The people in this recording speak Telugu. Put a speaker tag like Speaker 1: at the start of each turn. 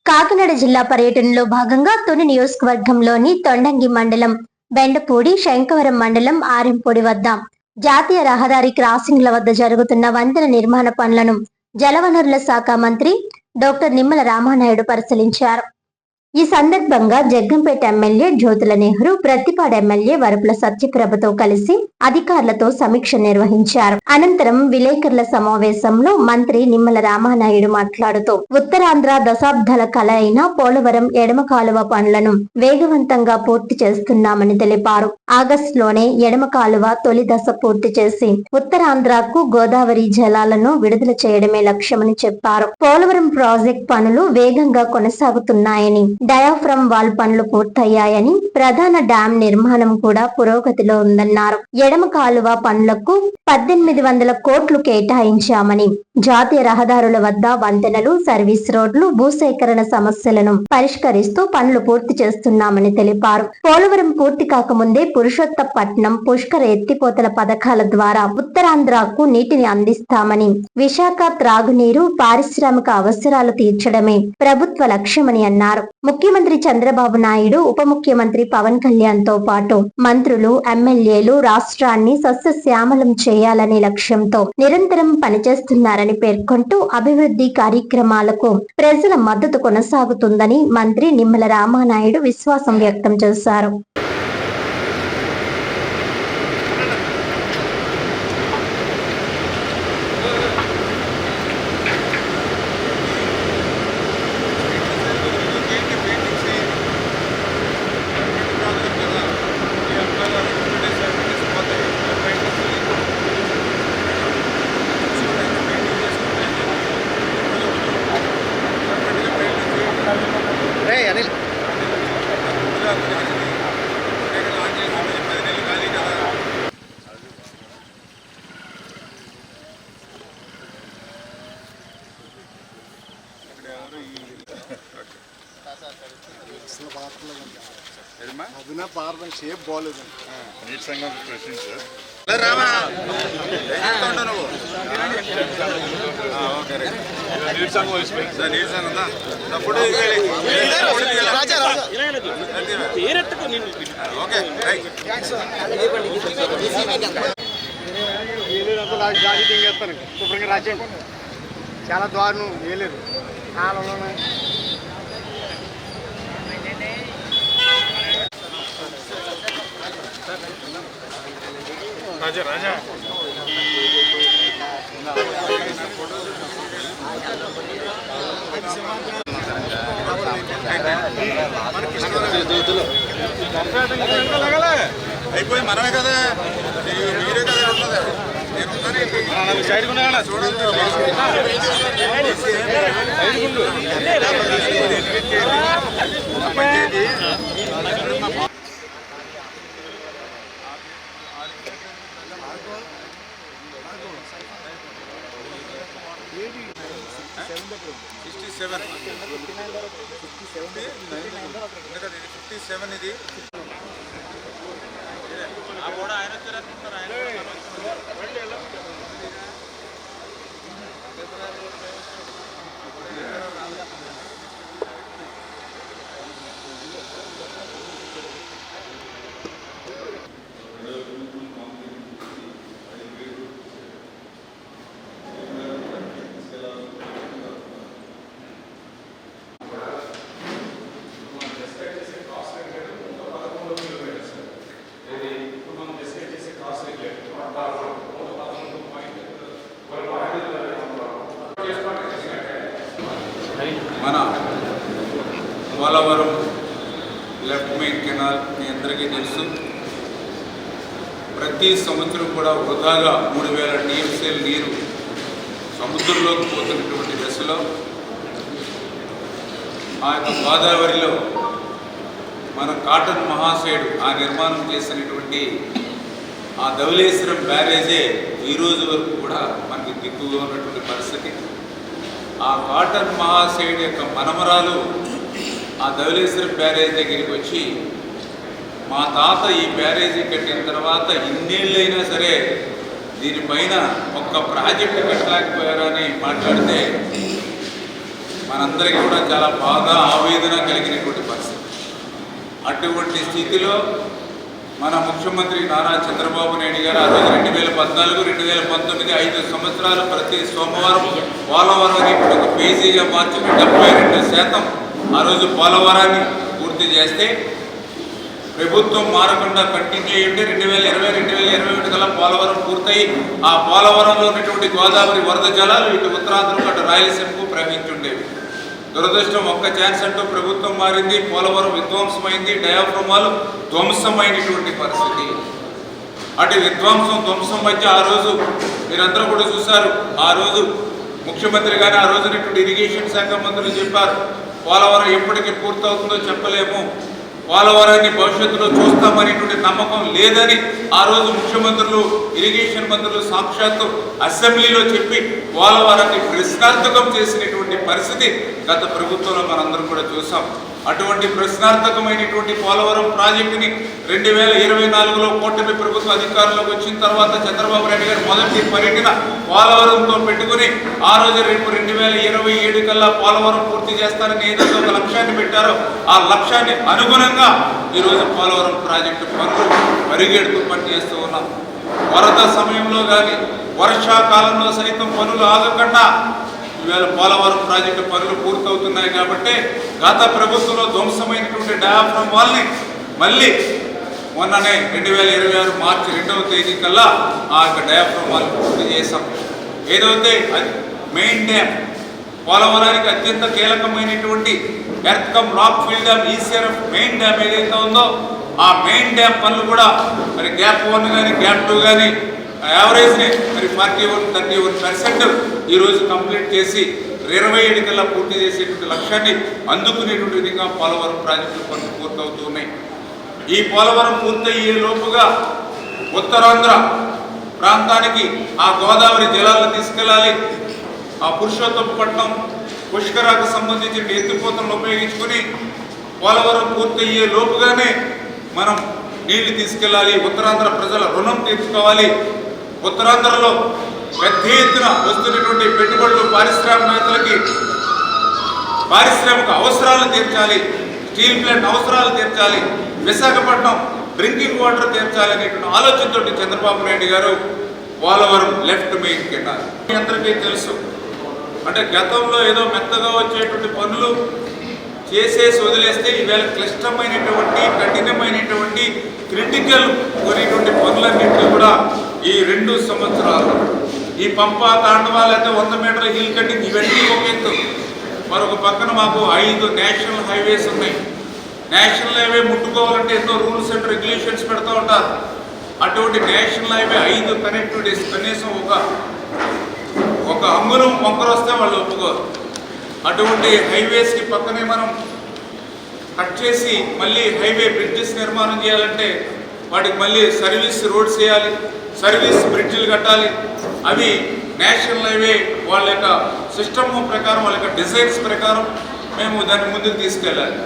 Speaker 1: కాకినాడ జిల్లా పర్యటనలో భాగంగా తుని నియోజకవర్గంలోని తొండంగి మండలం బెండపూడి శంకవరం మండలం ఆరింపూడి వద్ద జాతీయ రహదారి క్రాసింగ్ల వద్ద జరుగుతున్న వంతెన నిర్మాణ పనులను జలవనరుల శాఖ మంత్రి డాక్టర్ నిమ్మల రామానాయుడు పరిశీలించారు. ఈ సందర్భంగా జగ్గంపేట ఎమ్మెల్యే జ్యోతుల నెహ్రూ, ప్రత్తిపాడు ఎమ్మెల్యే వరపుల సత్యప్రభతో కలిసి అధికారులతో సమీక్ష నిర్వహించారు. అనంతరం విలేకరుల సమావేశంలో మంత్రి నిమ్మల రామానాయుడు మాట్లాడుతూ ఉత్తరాంధ్ర దశాబ్దాల కల అయిన పోలవరం ఎడమ కాలువ పనులను వేగవంతంగా పూర్తి చేస్తున్నామని తెలిపారు. ఆగస్టులోనే ఎడమ కాలువ తొలి దశ పూర్తి చేసి ఉత్తరాంధ్రకు గోదావరి జలాలను విడుదల చేయడమే లక్ష్యమని చెప్పారు. పోలవరం ప్రాజెక్టు పనులు వేగంగా కొనసాగుతున్నాయని, డయాఫ్రమ్ వాల్ పనులు పూర్తయ్యాయని, ప్రధాన డ్యాం నిర్మాణం కూడా పురోగతిలో ఉందన్నారు. ఎడమ కాలువ పనులకు 1800 కోట్లు కేటాయించామని, జాతీయ రహదారుల వద్ద వంతెనలు, సర్వీస్ రోడ్లు, భూసేకరణ సమస్యలను పరిష్కరిస్తూ పనులు పూర్తి చేస్తున్నామని తెలిపారు. పోలవరం పూర్తి కాకముందే పురుషోత్తపట్నం, పుష్కర ఎత్తిపోతల పథకాల ద్వారా ఉత్తరాంధ్రకు నీటిని అందిస్తామని, విశాఖ త్రాగునీరు, పారిశ్రామిక అవసరాలు తీర్చడమే ప్రభుత్వ లక్ష్యమని అన్నారు. ముఖ్యమంత్రి చంద్రబాబు నాయుడు, ఉప ముఖ్యమంత్రి పవన్ కళ్యాణ్ తో పాటు మంత్రులు, ఎమ్మెల్యేలు రాష్ట్రాన్ని సస్యశ్యామలం చేయాలనే లక్ష్యంతో నిరంతరం పనిచేస్తున్నారని పేర్కొంటూ అభివృద్ధి కార్యక్రమాలకు ప్రజల మద్దతు కొనసాగుతుందని మంత్రి నిమ్మల రామానాయుడు విశ్వాసం వ్యక్తం చేశారు.
Speaker 2: షేప్ బాగాలేదు.
Speaker 3: నీటి సంఘం ప్రెసిడెంట్ సార్.
Speaker 2: జాతి తింగేస్తాను శుభ్రంగా రాసేయండి. చాలా దారుణం వేయలేదు కాలంలోనే.
Speaker 3: రాజా రాజా
Speaker 4: అయిపోయి మనమే కదా, మీరే కదా
Speaker 3: సైడ్ చూడండి. ఇది ఆయన మన పోలవరం లెఫ్ట్ మెయిన్ కెనాల్ మీ అందరికీ తెలుసు. ప్రతి సంవత్సరం కూడా వృధాగా 3000 TMCల నీరు సముద్రంలోకి పోతున్నటువంటి దశలో ఆ యొక్క గోదావరిలో మన కాటన్ మహాశయుడు ఆ నిర్మాణం చేసినటువంటి ఆ ధవళేశ్వరం బ్యారేజే ఈరోజు వరకు కూడా మనకి దిక్కుగా ఉన్నటువంటి పరిస్థితి. ఆ కాటన్ మహాశయుడి యొక్క మనమరాలు ఆ ధవళేశ్వరం బ్యారేజ్ దగ్గరికి వచ్చి, మా తాత ఈ బ్యారేజీ కట్టిన తర్వాత ఇన్నేళ్ళైనా సరే దీనిపైన ఒక్క ప్రాజెక్టు కట్టలేకపోయారని మాట్లాడితే మనందరికీ కూడా చాలా బాగా ఆవేదన కలిగినటువంటి పరిస్థితి. అటువంటి స్థితిలో మన ముఖ్యమంత్రి నారా చంద్రబాబు నాయుడు గారు ఆ రోజు 2014, 2019 5 సంవత్సరాలు ప్రతి సోమవారం పోలవరాన్ని ఇప్పుడు ఒక పేజీగా మార్చుకుని 72% ఆ రోజు పోలవరాన్ని పూర్తి చేస్తే ప్రభుత్వం మారకుండా కంటిన్యూ అయ్యింటే 2020, 2021 కల్లా పోలవరం పూర్తయి ఆ పోలవరంలో ఉన్నటువంటి గోదావరి వరద జలాలు ఇటు ఉత్తరాంధ్రకు అటు రాయలసీమకు ప్రవహించుండేవి. దురదృష్టం ఒక్క ఛాన్స్ అంటూ ప్రభుత్వం మారింది, పోలవరం విధ్వంసమైంది, డయాఫ్రమాలు ధ్వంసమైనటువంటి పరిస్థితి. అటు ధ్వంసం మధ్య ఆ రోజు మీరందరూ కూడా చూశారు. ఆ రోజు ముఖ్యమంత్రి గారు ఆ రోజునటువంటి ఇరిగేషన్ శాఖ మంత్రులు చెప్పారు, పోలవరం ఎప్పటికీ పూర్తవుతుందో చెప్పలేము, పోలవరాన్ని భవిష్యత్తులో చూస్తామనేటువంటి నమ్మకం లేదని ఆ రోజు ముఖ్యమంత్రులు, ఇరిగేషన్ మంత్రులు సాక్షాత్తు అసెంబ్లీలో చెప్పి పోలవరాన్ని ప్రశ్నార్థకం చేసినటువంటి పరిస్థితి గత ప్రభుత్వంలో మనందరం కూడా చూసాం. అటువంటి ప్రశ్నార్థకమైనటువంటి పోలవరం ప్రాజెక్టుని 2024లో కూటమి ప్రభుత్వ అధికారంలోకి వచ్చిన తర్వాత చంద్రబాబు నాయుడు గారు మొదటి పర్యటన పోలవరంతో పెట్టుకుని ఆ రోజు రేపు 2027 కల్లా పోలవరం పూర్తి చేస్తారని ఏదైతే ఒక లక్ష్యాన్ని పెట్టారో ఆ లక్ష్యాన్ని అనుగుణంగా ఈరోజు పోలవరం ప్రాజెక్టు పనులు పరిగెడుతూ పనిచేస్తూ ఉన్నాం. వరద సమయంలో కానీ వర్షాకాలంలో సైతం పనులు ఆగకుండా ఈవేళ పోలవరం ప్రాజెక్టు పనులు పూర్తవుతున్నాయి. కాబట్టి గత ప్రభుత్వంలో ధ్వంసమైనటువంటి డయాఫ్రమ్ వాల్ని మళ్ళీ మొన్ననే 2026 మార్చి 2వ తేదీ కల్లా ఆ యొక్క డయాఫ్రమ్ వాల్ పూర్తి చేశాం. ఏదైతే మెయిన్ డ్యామ్ పోలవరానికి అత్యంత కీలకమైనటువంటి earth cum rock fill dam ECRF main dam ఏదైతే ఉందో ఆ మెయిన్ డ్యామ్ పనులు కూడా మరి గ్యాప్ 1 కానీ గ్యాప్ 2 కానీ యావరేజ్ని మరి 41-31% ఈరోజు కంప్లీట్ చేసి 27 కల్లా పూర్తి చేసేటువంటి లక్ష్యాన్ని అందుకునేటువంటి విధంగా పోలవరం ప్రాజెక్టులు పనులు పూర్తవుతూ ఉన్నాయి. ఈ పోలవరం పూర్తయ్యే లోపుగా ఉత్తరాంధ్ర ప్రాంతానికి ఆ గోదావరి జలాలను తీసుకెళ్ళాలి. ఆ పురుషోత్తపట్నం పుష్కరాకు సంబంధించిన ఎత్తిపోతలను ఉపయోగించుకొని పోలవరం పూర్తయ్యే లోపుగానే మనం నీళ్లు తీసుకెళ్ళాలి. ఉత్తరాంధ్ర ప్రజల రుణం తీర్చుకోవాలి. ఉత్తరాంధ్రలో పెద్ద ఎత్తున వస్తున్నటువంటి పెట్టుబడులు పారిశ్రామికవేత్తలకి పారిశ్రామిక అవసరాలు తీర్చాలి, స్టీల్ ప్లాంట్ అవసరాలు తీర్చాలి, విశాఖపట్నం డ్రింకింగ్ వాటర్ తీర్చాలి అనేటువంటి ఆలోచనతో చంద్రబాబు నాయుడు గారు పోలవరం లెఫ్ట్ మెయిన్ కింద మీ అందరికీ తెలుసు. అంటే గతంలో ఏదో మెత్తగా వచ్చేటువంటి పనులు చేసేసి వదిలేస్తే ఈవేళ క్లిష్టమైనటువంటి కఠినమైనటువంటి క్రిటికల్ కొనేటువంటి పనులన్నింటినీ కూడా ఈ 2 సంవత్సరాలు ఈ పంప తాండవా లేకపోతే 100 మీటర్ల హిల్ కటింగ్ ఇవన్నీ ఒక ఎత్తు. మరొక పక్కన మాకు 5 నేషనల్ హైవేస్ ఉన్నాయి. నేషనల్ హైవే ముట్టుకోవాలంటే ఎన్నో రూల్స్ అండ్ రెగ్యులేషన్స్ పెడతా ఉంటారు. అటువంటి నేషనల్ హైవే 5 కనెక్టివిటీస్ కనీసం ఒక అంగుళం వంకర వస్తే వాళ్ళు ఒప్పుకోరు. అటువంటి హైవేస్కి పక్కనే మనం కట్ చేసి మళ్ళీ హైవే బ్రిడ్జెస్ నిర్మాణం చేయాలంటే వాటికి మళ్ళీ సర్వీస్ రోడ్స్ వేయాలి, సర్వీస్ బ్రిడ్జిలు కట్టాలి. అవి నేషనల్ హైవే వాళ్ళ యొక్క సిస్టమ్ ప్రకారం, వాళ్ళ యొక్క డిజైన్స్ ప్రకారం మేము దాన్ని ముందుకు తీసుకెళ్ళాలి.